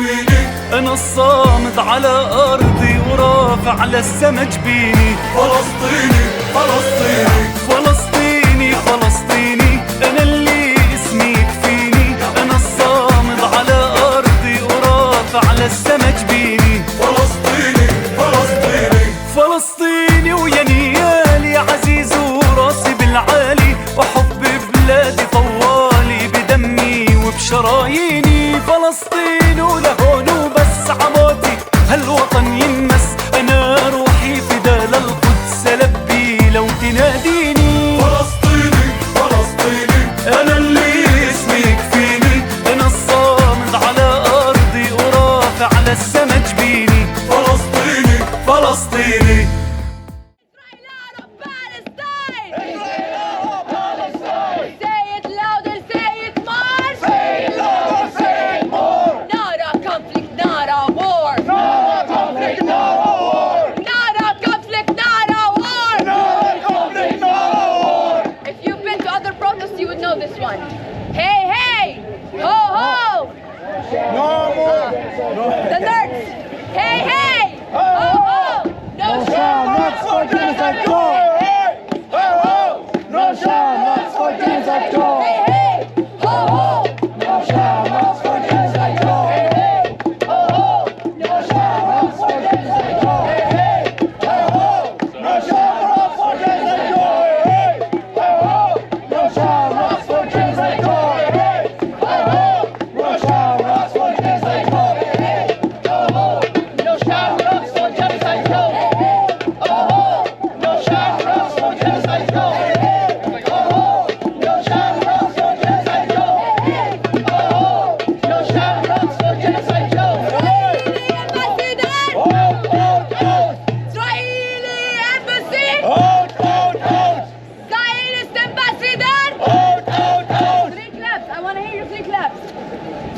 فلسطيني، أنا الصامد على أرضي ورافع للسما جبيني. فلسطيني فلسطيني فلسطيني فلسطيني، أنا اللي اسمي يكفيني، أنا الصامد على أرضي ورافع للسما جبيني. فلسطيني فلسطيني فلسطيني ويا نيالي عزيز وراسي بالعالي، وحب بلادي طوالي بدمي وبشراييني. فلسطين ولهون وبس عموتي هالوطن ينمس، أنا روحي فدا للقدس لبي لو تناديني. فلسطيني فلسطيني، أنا اللي اسمي يكفيني، أنا الصامد على أرضي ورافع للسما جبيني. فلسطيني فلسطيني. This one. Hey, hey! Ho, ho! No more! The nerds! Hey, hey! Ho, ho! No shamrocks for genocide! Go! Hey! Ho, ho! No shamrocks for genocide! Go! Hey, hey! Ho, ho! No shamrocks for genocide! Go! Hey, hey! Ho, ho! No shamrocks for genocide! Go! Hey, hey! Ho, ho! No shamrocks for genocide! Go! Hey, hey! Ho, ho! No shamrocks for genocide! Go! Hey, ho, ho! No shamrocks for genocide! Go! Hey, ho, ho! No shamrocks for genocide! Go! Hey, ho, ho! No shamrocks for genocide! Go! Hey, ho, ho! No shamrocks for genocide! Go! Hey, ho, ho! No shamrocks for genocide! Go! Israeli embassy! Out, out, out! Zionist ambassador! Out, out, out! Three claps. I want to hear your three claps.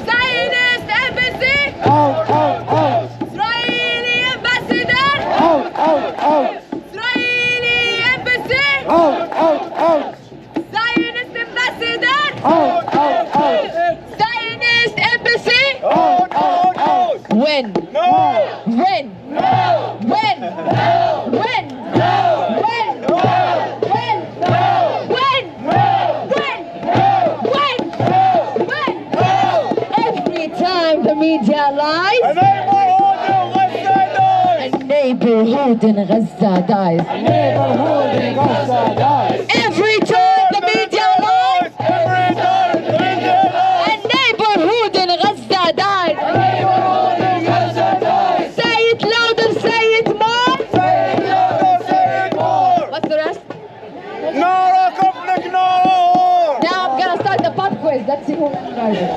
Zionist embassy! Out, out, out! Israeli ambassador! Out, out, out! Israeli embassy! Out, out, out! Zionist ambassador! Out, out, out! Zionist embassy! Out, out, out! When? No! When? No! When? No! When? No! When? No! When? No! When? No! When? No! When? No! When? No! Every time the media lies, A neighborhood in Gaza dies! a neighborhood in Gaza dies. A neighborhood in Gaza dies! Every time the media lies, Every time the media lies! a neighborhood in Gaza dies. A neighborhood in Gaza dies! Say it louder, say it more. Say it louder, say it more! What's the rest? Nara conflict, no war! Now I'm gonna start the pop quiz. Let's see who remembers it.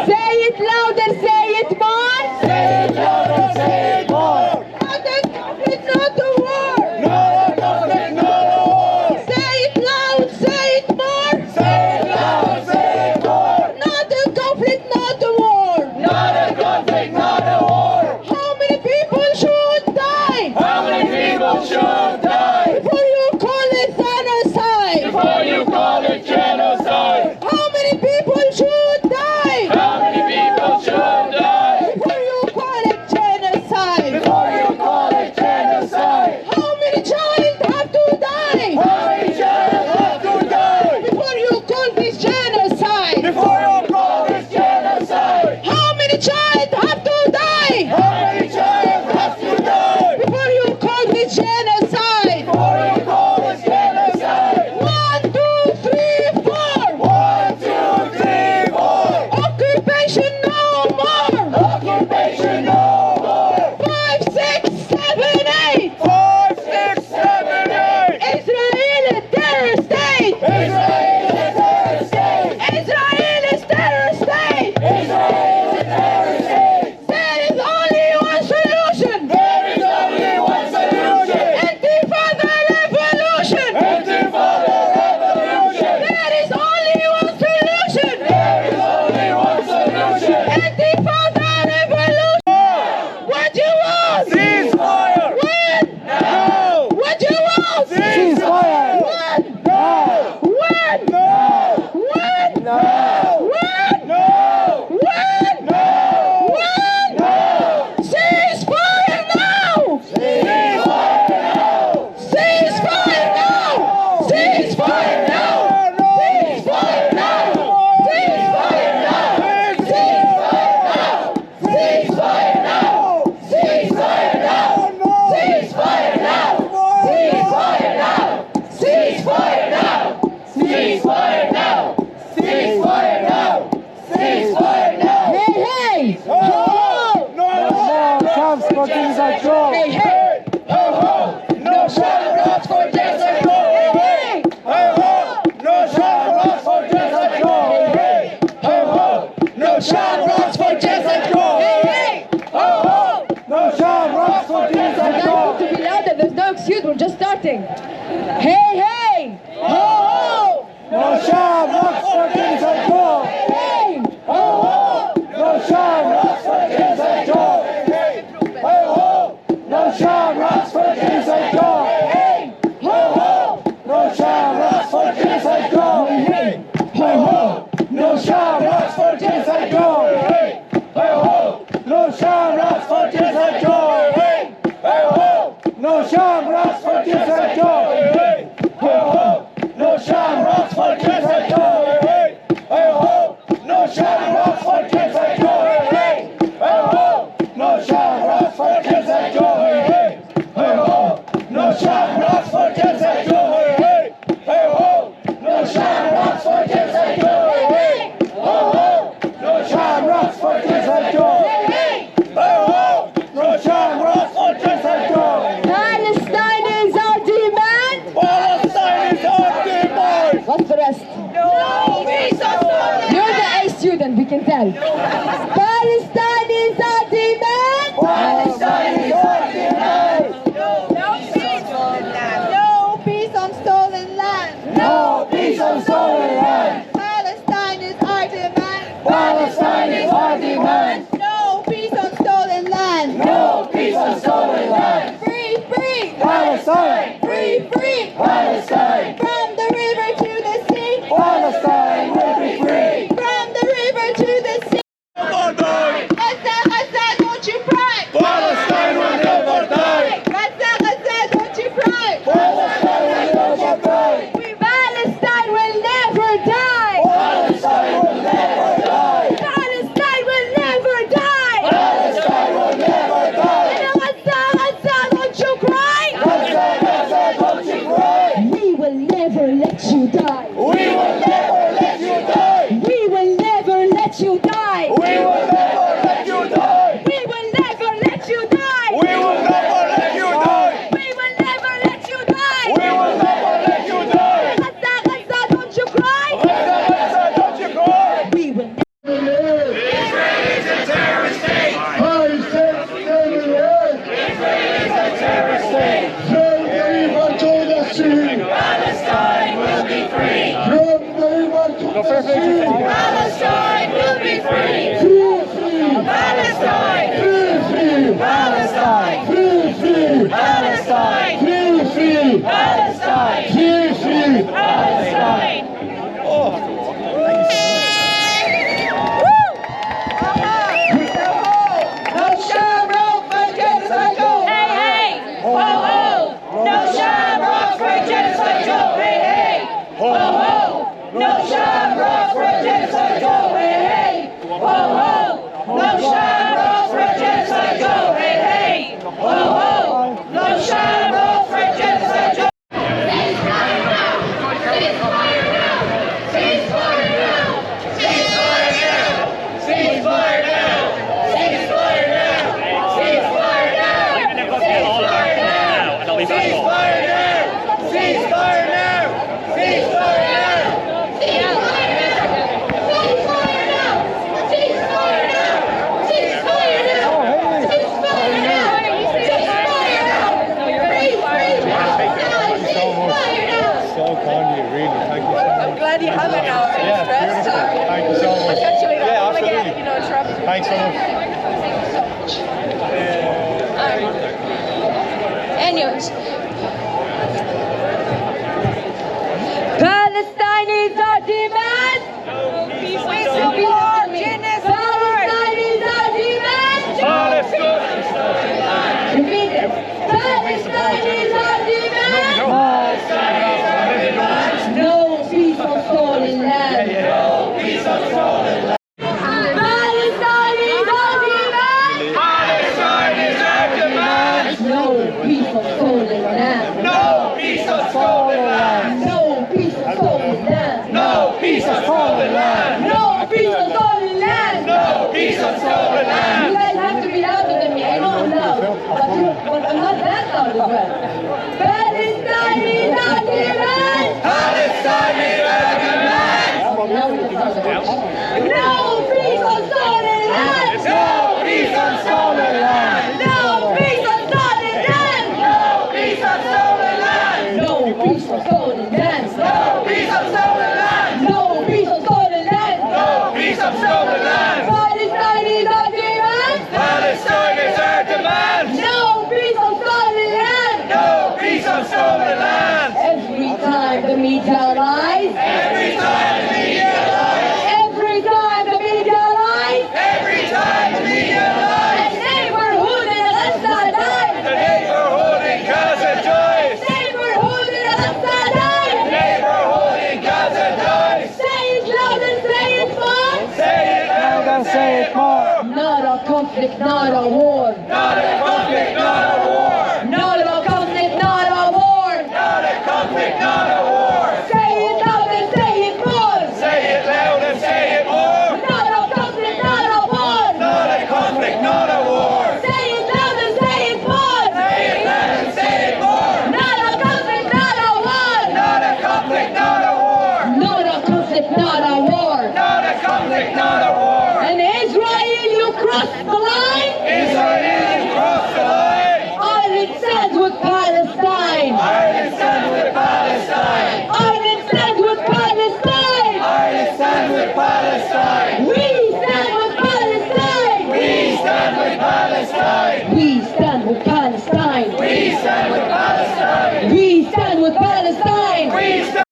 Say it louder, say it more. Say it louder, say it more! Not a conflict, not a war. Nara conflict, no war! Say it loud, say it more. Say it loud, say it more! Not a conflict, not a war. Not a conflict, not a war! How many people should die How many people should die before you call it genocide? before you call it genocide? How many people should die How many people should die before you call it genocide? before you call it genocide? How many child have to die How many children have to die before you call this genocide? before you call this genocide? How many child have to die How many children have to die before you call this genocide? before you call this genocide? 1, 2, 3, 4. 1, 2, 3, 4. Occupation no more. Occupation no more. 5, 6, 7, 8. 5, 6, 7, 8. Israel is terror state. Israel is a terror state. Israel is terror state. Israel is a terror state. There is only one control. Hey, hey. Hey, ho, no shamrocks for desert gold. Hey, ho, no shamrocks for desert gold. Hey, ho, no shamrocks for desert gold. Hey, Ho, no shamrocks for desert Guys, gold. to be louder, there's no excuse, we're just starting. Hey, hey! Ho, No shamrocks for desert gold. Hey! Ho, no shamrocks for desert gold. Hey, ho, no shamrocks for desert gold. Hey, ho, no shamrocks for desert gold. Hey, ho, no shamrocks for desert gold. Hey, ho, no shamrocks for desert gold. Hey, ho, no shamrocks for desert gold. Hey, ho, no shamrocks for desert gold. Hey, ho, no shamrocks for desert gold. Hey, ho, no shamrocks for desert gold. Hey, ho, no shamrocks for desert gold. Hey, ho, no shamrocks for desert gold. Hey, ho, no shamrocks for desert gold. Hey, ho, no shamrocks for desert gold. Palestine is our demand! Palestine is our demand. What's the rest? No peace of Palestine. You're the A student, we can tell. Palestine is our demand! Palestine is our demand. No peace on stolen land. No peace on stolen land. Palestine is our demand. Palestine is our demand. No peace on stolen land. No peace on stolen land. Free, free. Palestine. Free, free. Palestine. From the river to the sea. Palestine will be free. From the river to the sea. Gaza, Gaza, don't you cry. Palestine will never die. Gaza, Gaza, don't you cry. Palestine will never die. Palestine will never die! Palestine will never die. Palestine will never die! Palestine will never die. Gaza, Gaza, don't you cry! Gaza, Gaza, don't you cry. We will never let you die! We will never let you die. We will never let you die! We will never let you die. We will never let you die! We will never let you die. We will never let you die! We will never let you die. Gaza, Gaza, don't you cry! Gaza, Gaza, don't you cry. We will Israel is a terrorist state. Palestine is a terrorist state. From the river to the sea. Palestine will be free. From the river to the sea. Palestine will be free. Free, free. Palestine. Free, free. Palestine. Free, free. Palestine. Free, free. Palestine. Free, free. Palestine. No shamrock for genocide. Hey, hey. Ho, ho. No shamrocks for genocide. Hey, hey. Ho, ho. No shamrocks for genocide. Hey, hey. Ho, ho. No shamrocks for genocide. Hey, hey. Ho, ho. No shamrocks for genocide. Ceasefire now! Ceasefire now! Ceasefire now! Ceasefire now! Ceasefire now! Ceasefire now! Ceasefire now! Ceasefire now! Ceasefire now! Ceasefire now! Ceasefire now! Ceasefire now! Ceasefire now! Ceasefire now! Ceasefire now! Ceasefire now! not a war. Not a conflict, not a war. Not a conflict, not a war. Not a conflict, not a war. Say it loud and say it more. Say it loud and say it more. Not a conflict, not a war. Not a conflict, not a war. Say it loud and say it more. Say it loud and say it more. Not a conflict, not a war. Not a conflict, not a war. Not a conflict, not a war. Not a conflict, not a war. And Israel, you crossed the line. Israel crossed the line. Ireland stands with Palestine. Ireland stands with Palestine. Ireland stands with Palestine. Ireland stands with Palestine. We stand with Palestine. We stand with Palestine. We stand with Palestine. We stand with Palestine. We stand with Palestine. We stand.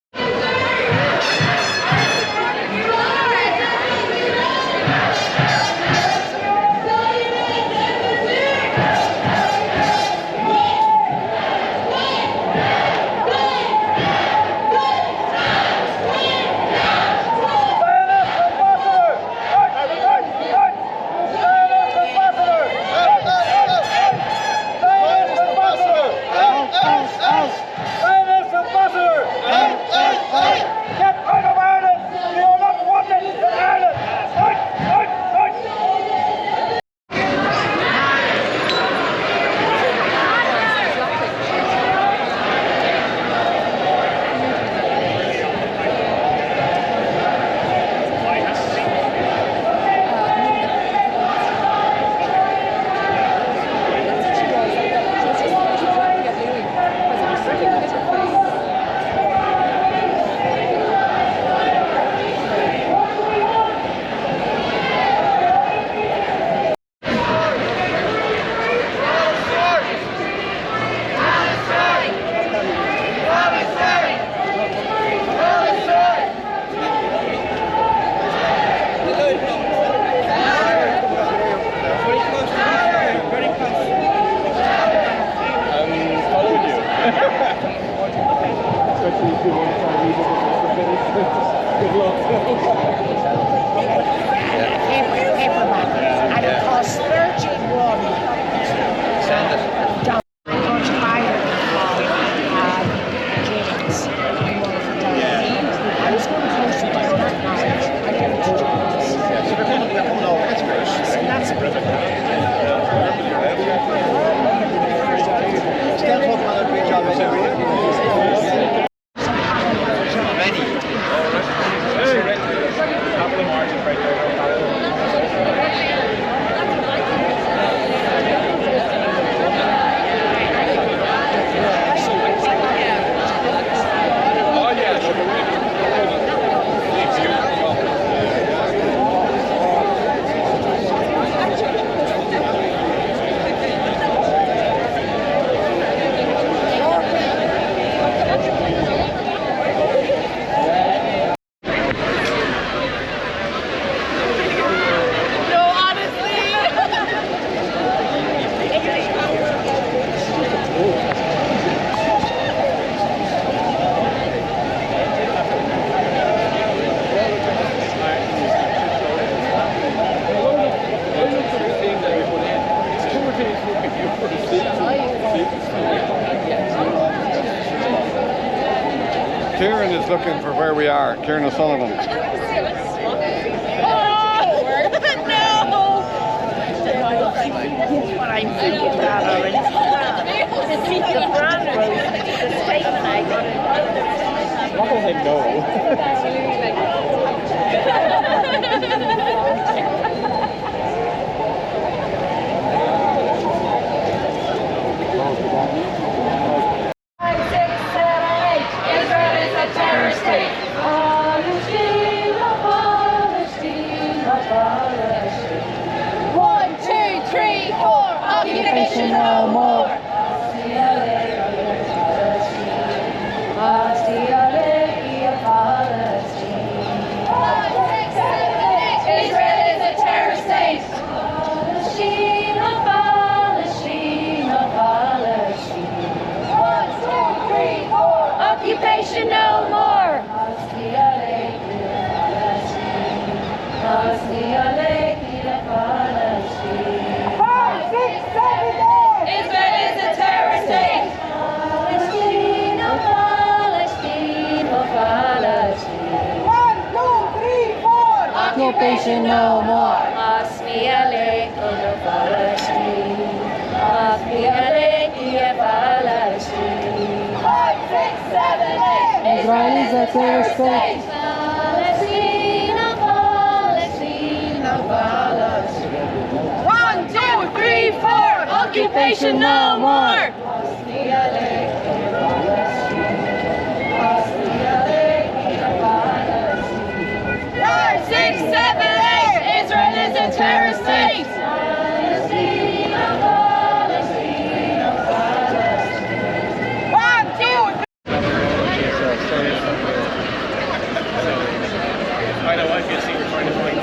And it costs 31 down much higher James. I was going close to that night. I gave it to James. And that's Kieran is looking for where we are. Kieran O'Sullivan. no! What I'm thinking about already. The brand road, the statement I got. What will they No more. Israel is a terrorist state. Palestine, Palestine, Palestine. 1, 2, 3, 4. Occupation no more. Palestine, Palestine, Palestine. occupation no more. Asmi alaikum ya Palestine. Asmi alaikum ya Palestine. 5, 6, 7, 8. Israel is a terrorist state. Palestine, Palestine, Palestine. 1, 2, 3, 4. Occupation no more. Asmi alaikum ya Palestine. Asmi alaikum ya Palestine. 5, 6, 7, 8. Israel is a terrorist state. Palestine, Palestine, Palestine. 1, 2, 3. My wife is here trying to find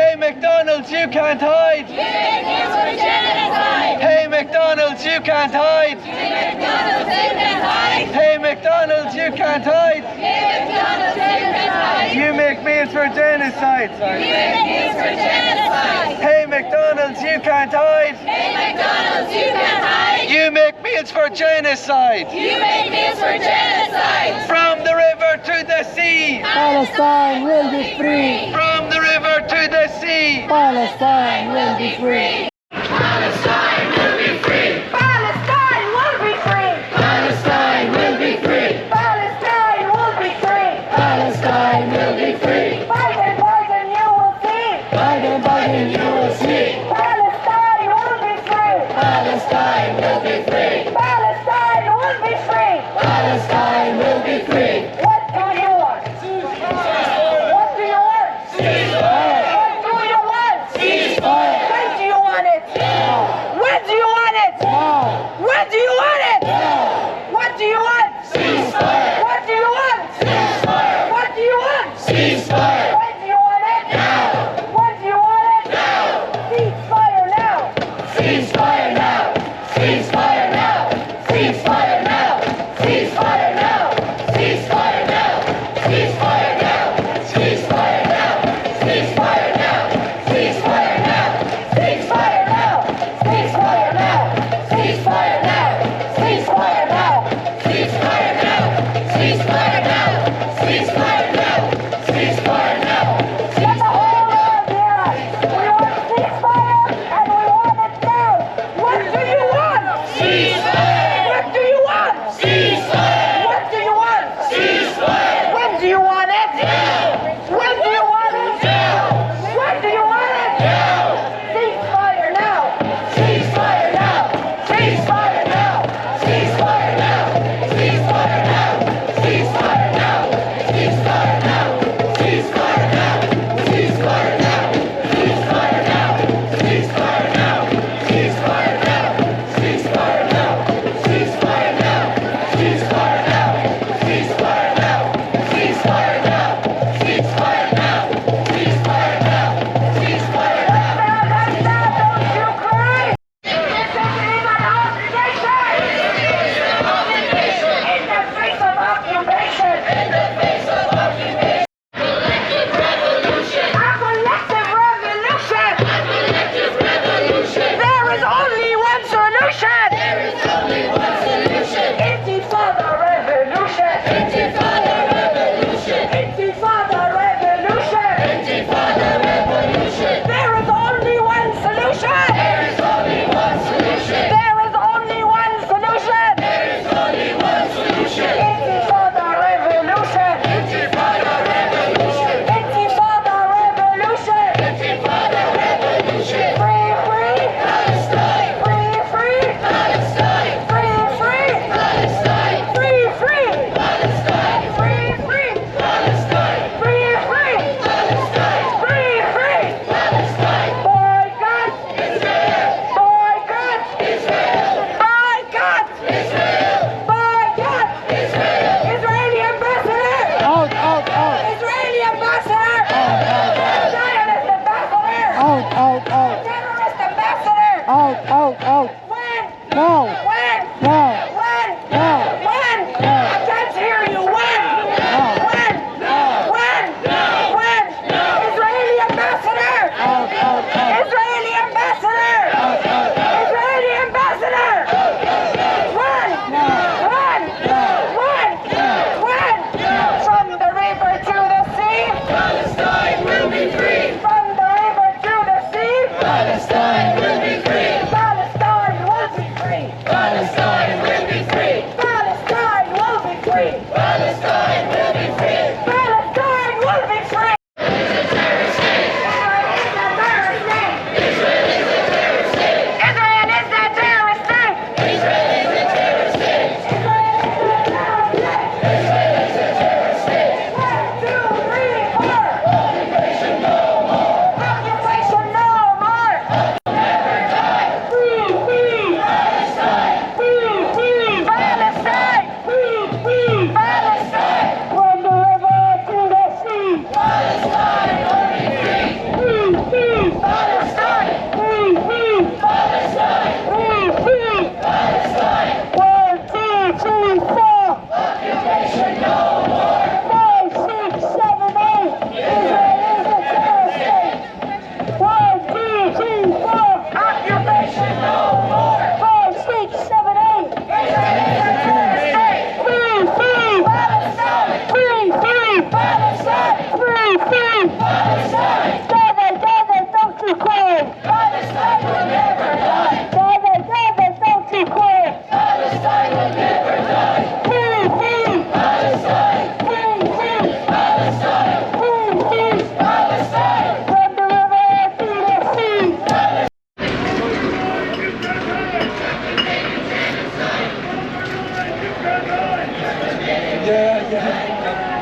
Hey McDonald's, you can't hide! Hey McDonald's, you can't hide! Hey McDonald's, you can't hide! You make meals for genocide! Hey McDonald's, you can't hide! You make meals for genocide! From the river to the sea! Palestine will be free. From the river to the sea! Palestine will be free. Palestine will be free. Palestine will be free. Palestine will be free. Palestine will be free. Palestine will be free. Biden, Biden, you will see. Biden, Biden, you will see. Palestine will be free. Palestine will be free. Palestine will be free. Palestine will be free. What do you want? What do you want? Ceasefire. What do you want? Ceasefire. When do you want it? When do you want it? When do you want it? What do you want? Ceasefire. What do you want? Ceasefire. What do you want? Ceasefire. When do you want it? Now. When do you want it? Now. Ceasefire now. Ceasefire now. Ceasefire now.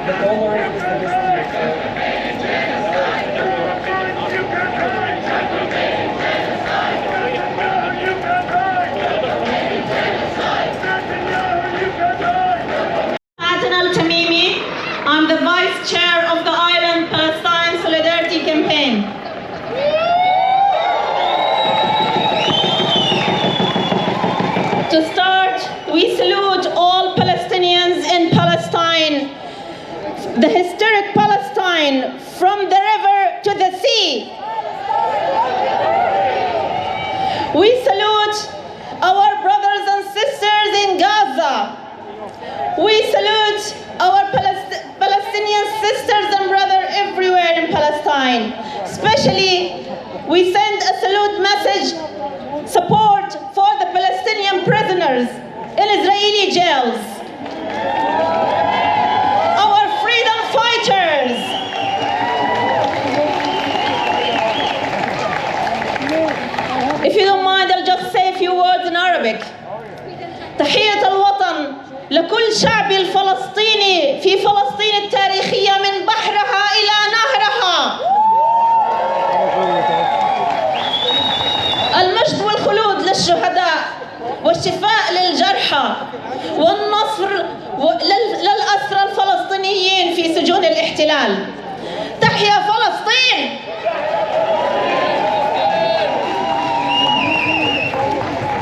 I'm the Vice Chair of the Ireland Palestine Solidarity Campaign. To start, we salute all Palestinians in Palestine, the historic Palestine, from the river to the sea. We salute our brothers and sisters in Gaza. We salute our Palestinian sisters and brothers everywhere in Palestine. Especially, we send a salute message, support for the Palestinian prisoners in Israeli jails. Our freedom fighters. If you don't mind, I'll just say a few words in Arabic. تحية الوطن لكل شعب الفلسطيني في فلسطين التاريخية من بحرها إلى نهرها. المجد والخلود للشهداء والشفاء للجرحى والنصر للأسرى الفلسطينيين في سجون الاحتلال. تحيا فلسطين!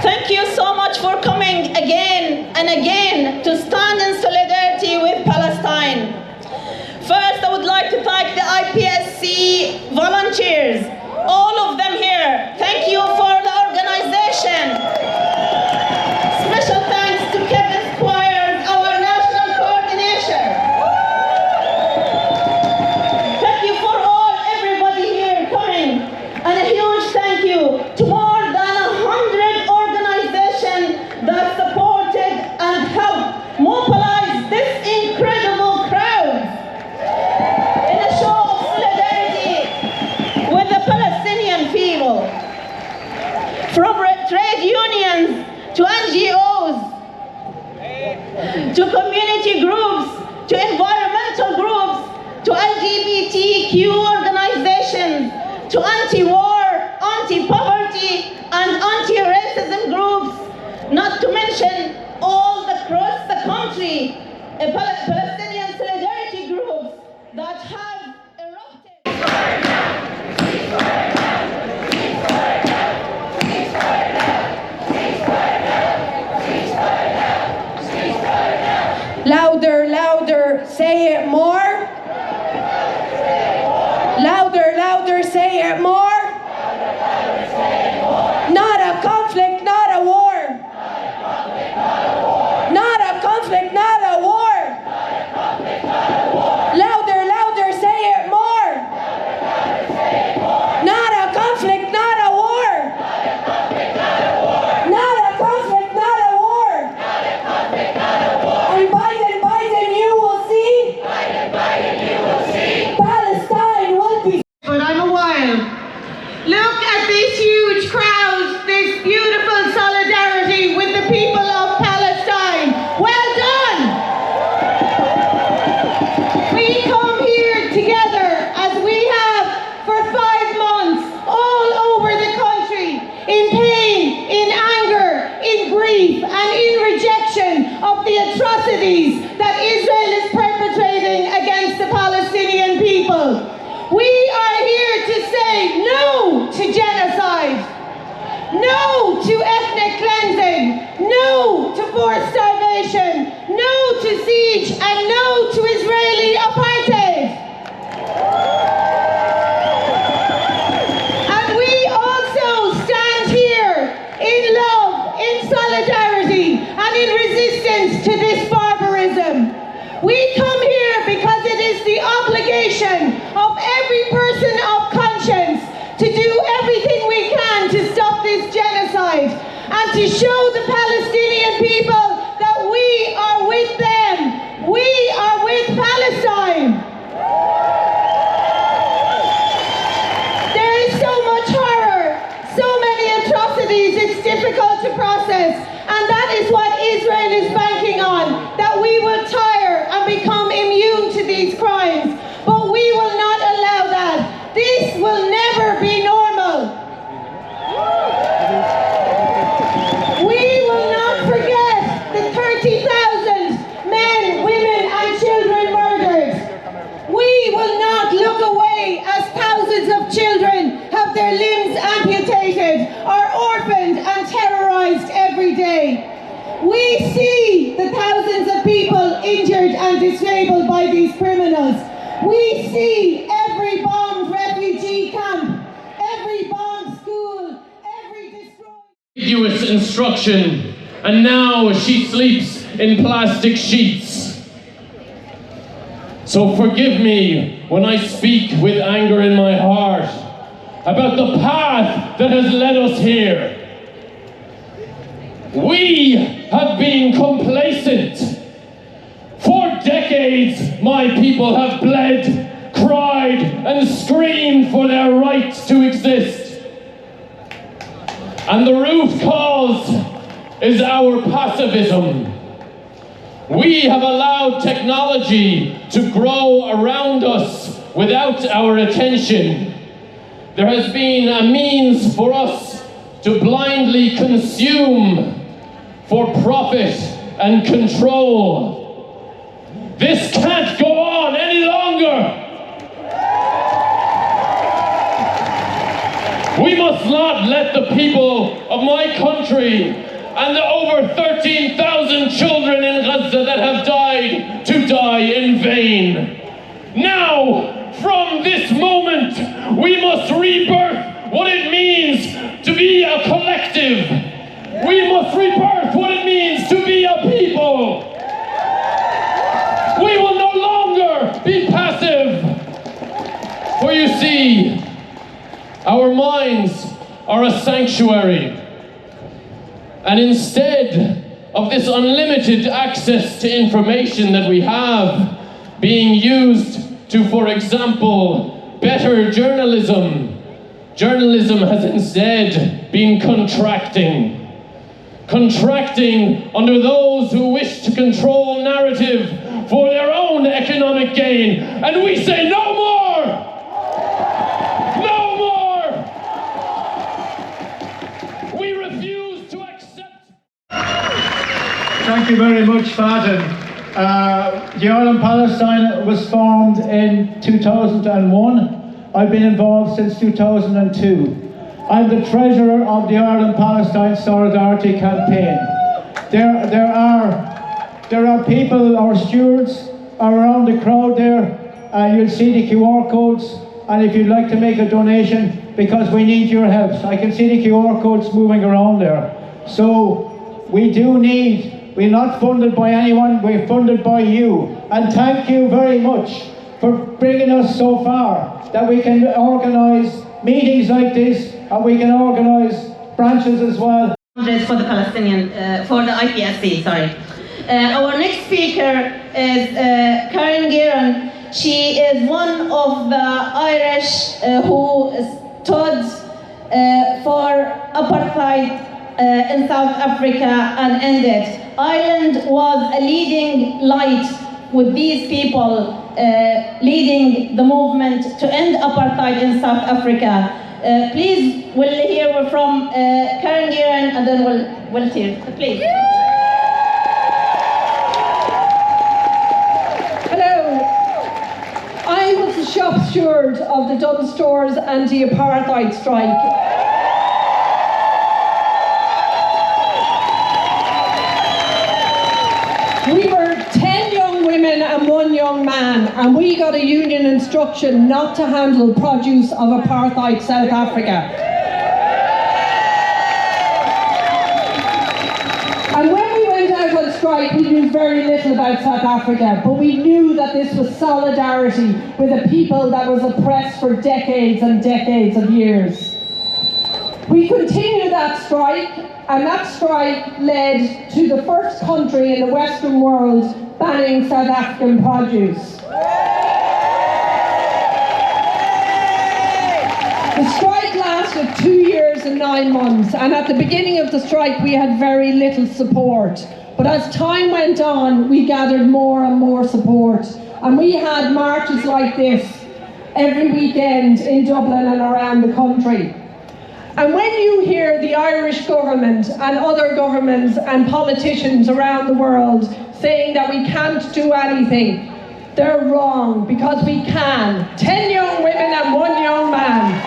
Thank you so much for coming again and again to stand in solidarity with Palestine. First, I would like to thank the IPSC volunteers, all of them here. Thank you for the organization. Special thanks to Kevin Squires, our national coordinator. Thank you for everybody here coming, and a huge thank you to more than 100 organizations that supported and helped mobilize this incredible crowd in a show of solidarity with the Palestinian people. From trade unions to NGOs, to community groups, to environmental groups, to LGBTQ organizations, to anti-war, anti-poverty, and anti-racism groups, not to mention all across the country, Palestinian solidarity groups that have erupted. Louder, louder, say it more. Louder, louder, say it more. Not a conflict, not a war. Not a conflict, not a war. Louder, louder, say it more. Not a conflict, not a war. Not a conflict, not a war. And Biden, you will see. Palestine will be. But I'm a while. Look at these huge crowds, this beautiful solidarity with the people of Palestine. Well done! We come here together as we have for 5 months all over the country, in pain, in anger, in grief, and in rejection of the atrocities that Israel is perpetrating against the Palestinian people. We are here to say no to genocide, no to ethnic cleansing, no to forced starvation, no to siege, and no to Israeli apartheid. And we also stand here in love, in solidarity, and in resistance to this barbarism. We come here because it is the obligation of every person of conscience to do everything we can to stop this genocide and to show the Palestinian people that we are with them. We are with Palestine. There is so much horror, so many atrocities, it's difficult to process. And that is what Israel is banking on, that we will tire and become immune to these today. We see the thousands of people injured and disabled by these criminals. We see every bombed refugee camp, every bombed school, every destroyed... Ambiguous instruction, and now she sleeps in plastic sheets. So forgive me when I speak with anger in my heart about the path that has led us here. We have been complacent. For decades, my people have bled, cried, and screamed for their right to exist. And the root cause is our passivism. We have allowed technology to grow around us without our attention. There has been a means for us to blindly consume for profit and control. This can't go on any longer. We must not let the people of my country and the over 13,000 children in Gaza that have died to die in vain. Now, from this moment, we must rebirth what it means to be a collective. We must rebirth what it means to be a people. We will no longer be passive. For you see, our minds are a sanctuary. And instead of this unlimited access to information that we have being used to, for example, better journalism, journalism has instead been contracting. Contracting under those who wish to control narrative for their own economic gain. And we say no more! No more! We refuse to accept... Thank you very much, Fatin. The Ireland Palestine was formed in 2001. I've been involved since 2002. I'm the treasurer of the Ireland Palestine Solidarity Campaign. There are people, our stewards are around the crowd there. You'll see the QR codes, and if you'd like to make a donation, because we need your help. I can see the QR codes moving around there. So we do need, we're not funded by anyone, we're funded by you. And thank you very much for bringing us so far that we can organise meetings like this, and we can organise branches as well. For the Palestinian, for the IPSC, sorry. Our next speaker is Karen Guerin. She is one of the Irish who stood for apartheid in South Africa and ended. Ireland was a leading light with these people leading the movement to end apartheid in South Africa. Please, we'll hear from Karen Guerin, and then we'll hear. Please. Hello. I was the shop steward of the Dublin Store's anti-apartheid strike. We were 10 young women and 1 young man, and we got a union instruction not to handle produce of apartheid South Africa. And when we went out on strike, we knew very little about South Africa, but we knew that this was solidarity with a people that was oppressed for decades and decades of years. We continued that strike, and that strike led to the first country in the Western world banning South African produce. The strike lasted 2 years and 9 months, and at the beginning of the strike we had very little support. But as time went on, we gathered more and more support, and we had marches like this every weekend in Dublin and around the country. And when you hear the Irish government and other governments and politicians around the world saying that we can't do anything, they're wrong, because we can. 10 young women and 1 young man.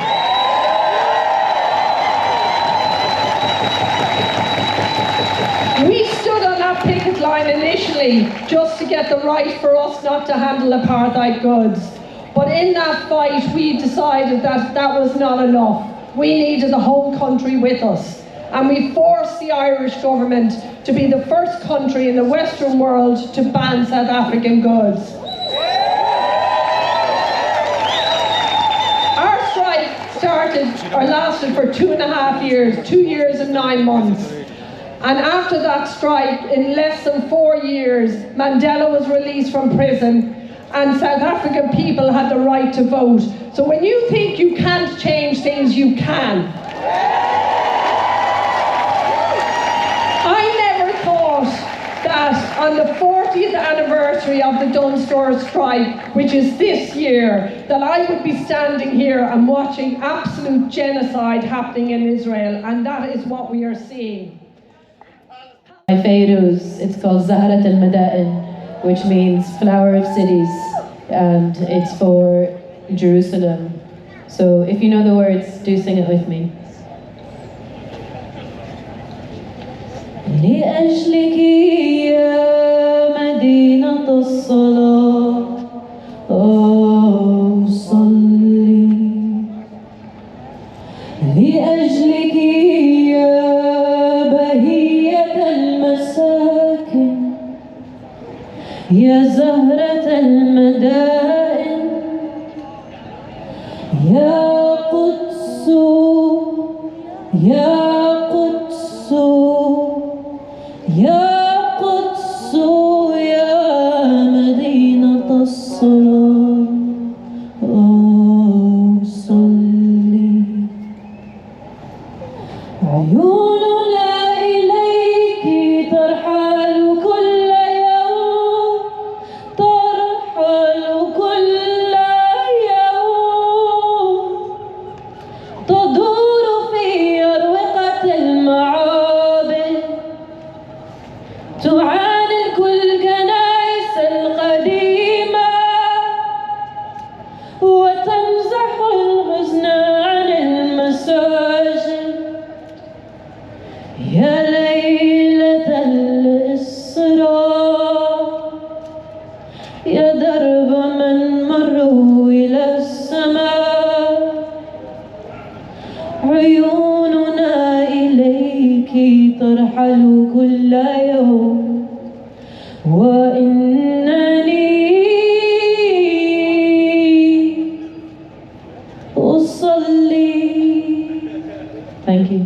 day just to get the right for us not to handle apartheid goods. But in that fight, we decided that that was not enough. We needed the whole country with us. And we forced the Irish government to be the first country in the Western world to ban South African goods. Our strike lasted for 2.5 years, 2 years and 9 months. And after that strike, in less than 4 years, Mandela was released from prison and South African people had the right to vote. So when you think you can't change things, you can. I never thought that on the 40th anniversary of the Dunstore strike, which is this year, that I would be standing here and watching absolute genocide happening in Israel, and that is what we are seeing. My Fairuz, it's called Zaharat al-Mada'in, which means flower of cities, and it's for Jerusalem. So if you know the words, do sing it with me. لأجلك يا مدينة الصلاة أصلي لأجلك يا بهية المساكن يا زهرة المدائن يا قدس يا قدس يا قدس يا مدينة الصلاة صلي عيوننا إليك ترحل كل يوم ترحل كل يوم تدور في أروقة المعابد تعانق الكنائس القديمة وتمزح الحزن عن المساجد يا ليلة الإسراء يا درب من مروا إلى السماء عيوننا إليك ترحل كل يوم وإنني أصلي. Thank you.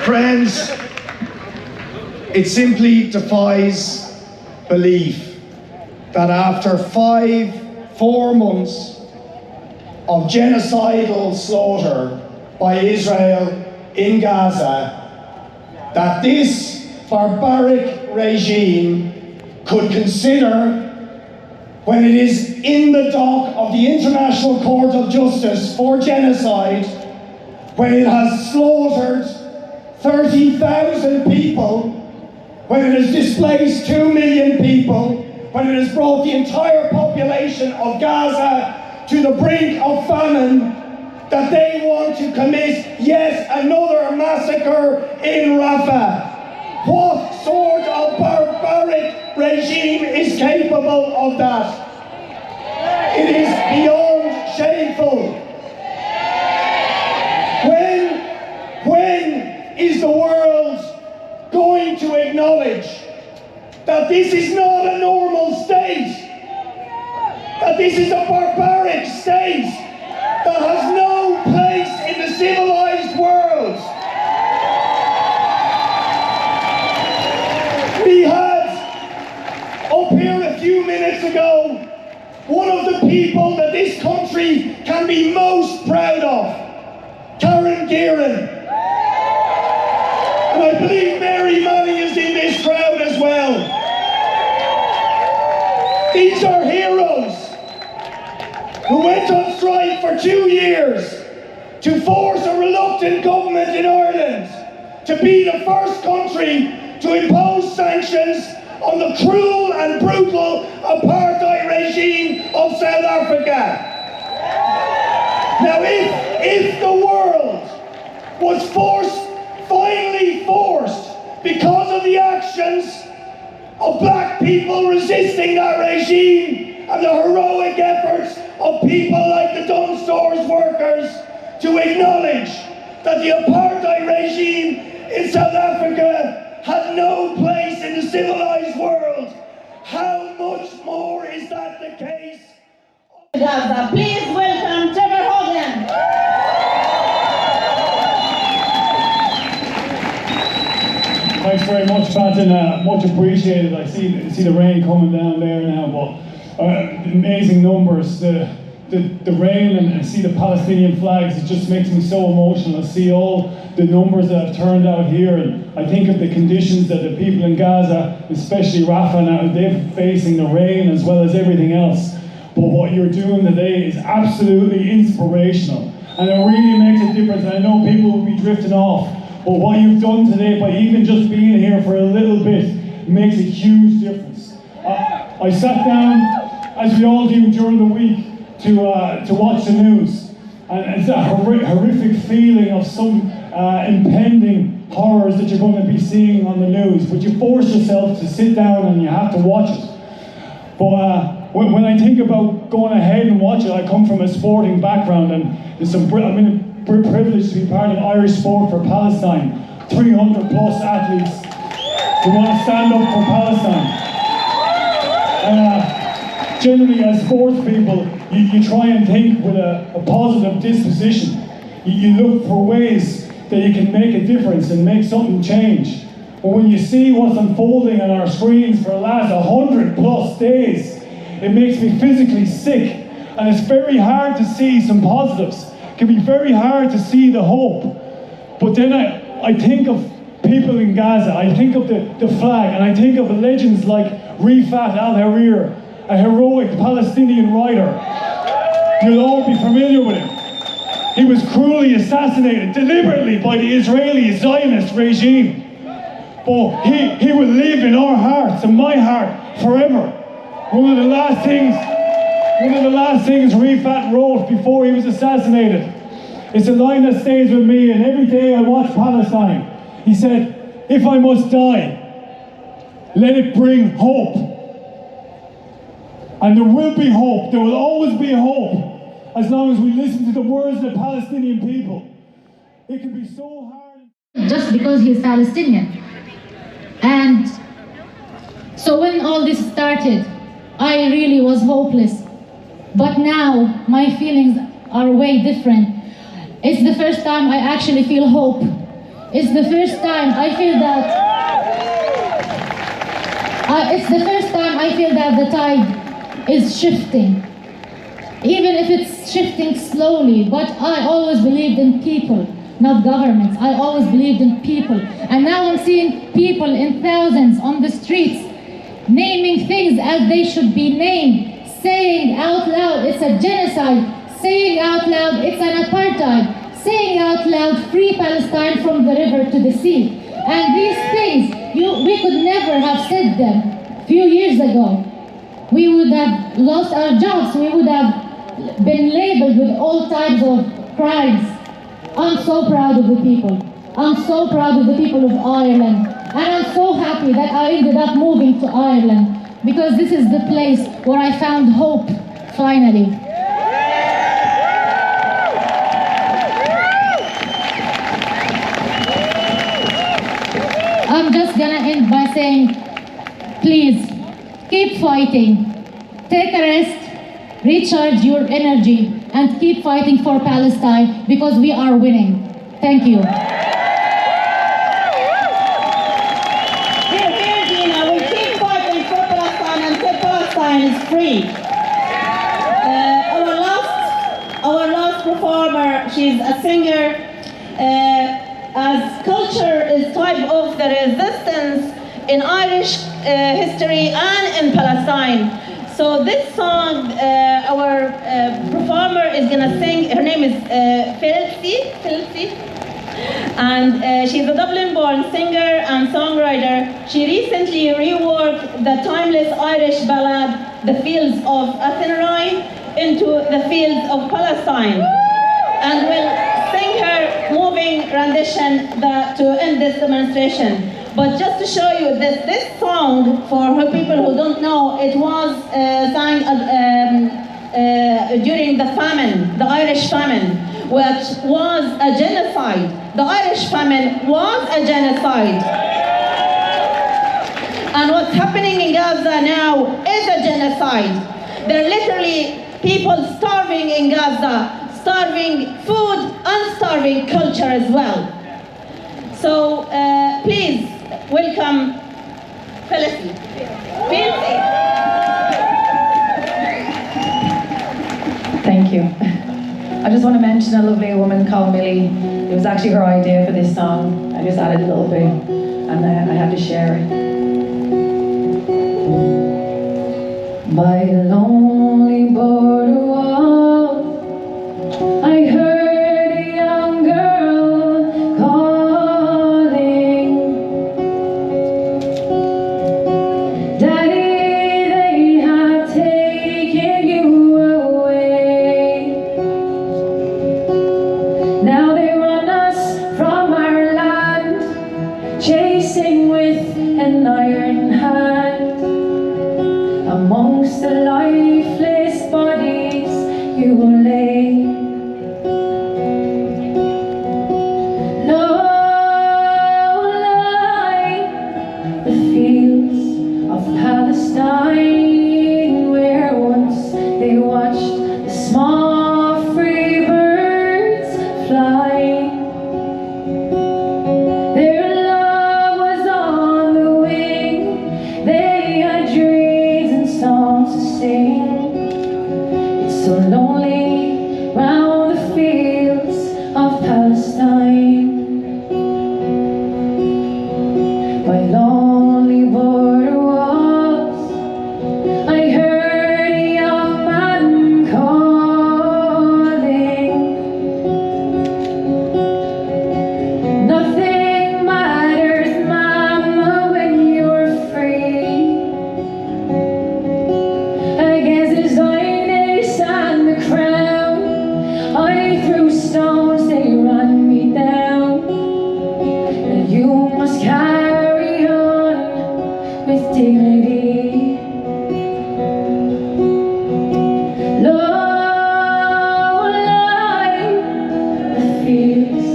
Friends, it simply defies belief that after 4 months of genocidal slaughter by Israel in Gaza, that this barbaric regime could consider, when it is in the dock of the International Court of Justice for genocide, when it has slaughtered 30,000 people, when it has displaced 2 million people, when it has brought the entire population of Gaza to the brink of famine, that they want to commit yet another massacre in Rafah. What sort of barbaric regime is capable of that? It is beyond shameful. When is the world going to acknowledge that this is not a normal state? That this is a barbaric state that has no place in the civilized world? We had up here a few minutes ago one of the people that this country can be most proud of, Karen Gearan. And I believe Mary Manning is in this crowd as well. These are heroes who went on strike for 2 years to force a reluctant government in Ireland to be the first country to impose sanctions on the cruel and brutal apartheid regime of South Africa. Now, if the world was finally forced, because of the actions of black people resisting that regime and the heroic efforts of people like the Dunn Stores workers, to acknowledge that the apartheid regime in South Africa had no place in the civilized world. How much more is that the case? Gaza. Please welcome Trevor Hogan. Thanks very much, Pat, much appreciated. I see the rain coming down there now, but amazing numbers. The rain, and I see the Palestinian flags. It just makes me so emotional. I see all the numbers that have turned out here, and I think of the conditions that the people in Gaza, especially Rafah now, they're facing the rain as well as everything else. But what you're doing today is absolutely inspirational, and it really makes a difference. And I know people will be drifting off, but what you've done today, by even just being here for a little bit, makes a huge difference. I sat down, as we all do during the week, to watch the news, and it's a horrific feeling of some impending horrors that you're going to be seeing on the news, but you force yourself to sit down and you have to watch it. But when I think about going ahead and watch it, I come from a sporting background, and I'm privileged to be part of Irish Sport for Palestine. 300 plus athletes who want to stand up for Palestine. Generally, as sports people, you try and think with a positive disposition. You look for ways that you can make a difference and make something change. But when you see what's unfolding on our screens for the last 100 plus days, it makes me physically sick. And it's very hard to see some positives. It can be very hard to see the hope. But then I think of people in Gaza, I think of the flag, and I think of legends like Rifat al-Hariri, a heroic Palestinian writer. You'll all be familiar with him. He was cruelly assassinated deliberately by the Israeli Zionist regime. But he will live in our hearts, in my heart, forever. One of the last things Rifat wrote before he was assassinated. It's a line that stays with me, and every day I watch Palestine. He said, "If I must die, let it bring hope." And there will be hope. There will always be hope as long as we listen to the words of the Palestinian people. It can be so hard. Just because he's Palestinian. And so when all this started, I really was hopeless. But now my feelings are way different. It's the first time I actually feel hope. It's the first time I feel that the tide is shifting. Even if it's shifting slowly, but I always believed in people, not governments. I always believed in people. And now I'm seeing people in thousands on the streets naming things as they should be named, saying out loud it's a genocide, saying out loud it's an apartheid, saying out loud free Palestine from the river to the sea. And these things, we could never have said them a few years ago. We would have lost our jobs, we would have been labeled with all types of crimes. I'm so proud of the people. I'm so proud of the people of Ireland. And I'm so happy that I ended up moving to Ireland, because this is the place where I found hope, finally. I'm just gonna end by saying, please, keep fighting. Take a rest, recharge your energy, and keep fighting for Palestine, because we are winning. Thank you. Is free. Our last performer, she's a singer. As culture is type of the resistance in Irish history and in Palestine. So this song, our performer is gonna sing. Her name is Philipsi. And she's a Dublin-born singer and songwriter. She recently reworked the timeless Irish ballad, The Fields of Athenry, into The Fields of Palestine, and will sing her moving rendition to end this demonstration. But just to show you this song, for people who don't know, it was sang during the famine, the Irish famine, which was a genocide. The Irish famine was a genocide. And what's happening in Gaza now is a genocide. There are literally people starving in Gaza, starving food and starving culture as well. So please welcome Felicity. Thank you. I just want to mention a lovely woman called Millie. It was actually her idea for this song. I just added a little bit and I had to share it. By the lonely border wall, I heard a young girl calling. Daddy, they have taken you away. Now they run us from our land, chasing with an iron hand. Amongst the lifeless bodies you lay. Low lie the fields of Palestine, where once they watched the small free birds fly. Their love was on the wing, they had dreams, songs to sing. It's so lonely round the fields of Palestine. By lonely border walls, I heard a young man calling. Nothing matters, Mama, when you're free. Against the Zionists and the crown, I threw stones, they run me down. And you must carry on with dignity. Low lie the fields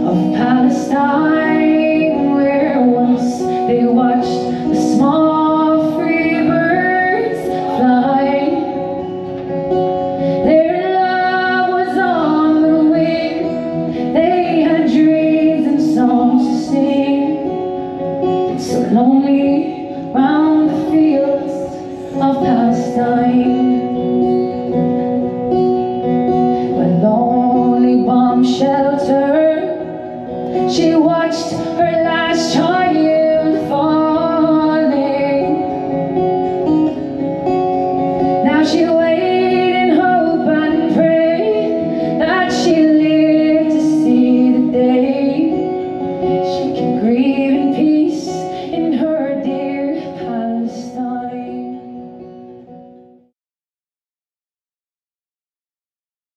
of Palestine.